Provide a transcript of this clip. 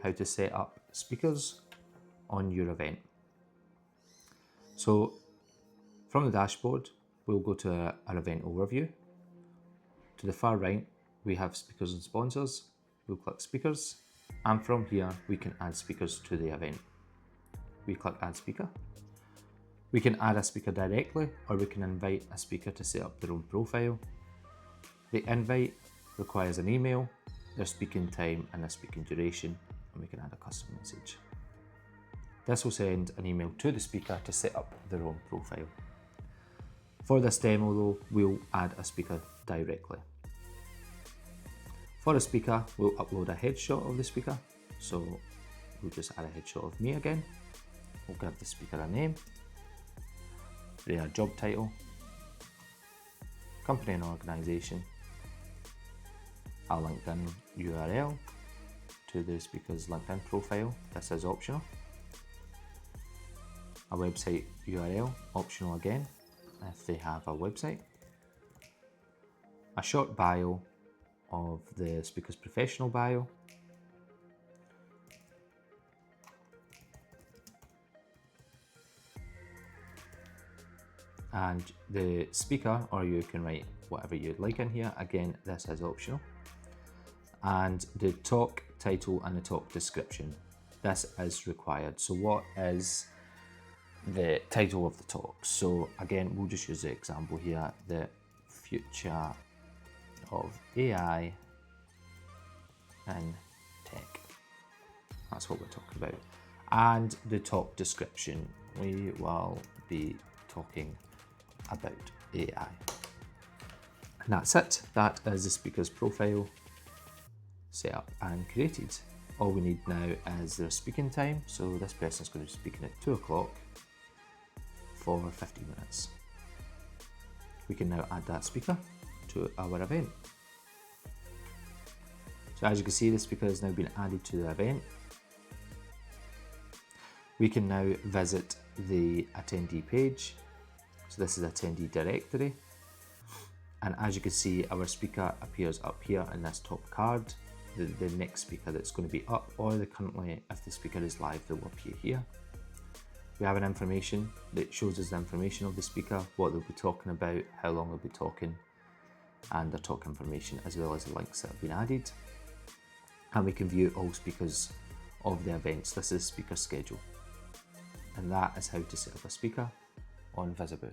how to set up speakers on your event. So from the dashboard, we'll go to our event overview. To the far right, we have speakers and sponsors. We'll click speakers, and from here, we can add speakers to the event. We click add speaker. We can add a speaker directly, or we can invite a speaker to set up their own profile. The invite requires an email, their speaking time and their speaking duration, and we can add a custom message. This will send an email to the speaker to set up their own profile. For this demo though, we'll add a speaker directly. For a speaker, we'll upload a headshot of the speaker. So we'll just add a headshot of me again. We'll give the speaker a name, their job title, company and organisation, a LinkedIn URL to the speaker's LinkedIn profile. This is optional. A website URL, optional again, if they have a website. A short bio of the speaker's professional bio. And the speaker, or you can write whatever you'd like in here. Again, this is optional. And the talk title and the talk description. This is required. So what is the title of the talk? So again, we'll just use the example here, the future of AI in tech. That's what we're talking about. And the talk description, we will be talking about AI. And that's it. That is the speaker's profile set up and created. All we need now is their speaking time. So this person is going to be speaking at 2 o'clock for 15 minutes. We can now add that speaker to our event. So as you can see, the speaker has now been added to the event. We can now visit the attendee page. So this is attendee directory. And as you can see, our speaker appears up here in this top card. The next speaker that's going to be up, or currently, if the speaker is live, they will appear here. We have an information that shows us the information of the speaker, what they'll be talking about, how long they'll be talking, and their talk information, as well as the links that have been added. And we can view all speakers of the events. This is speaker schedule. And that is how to set up a speaker on Visiboo.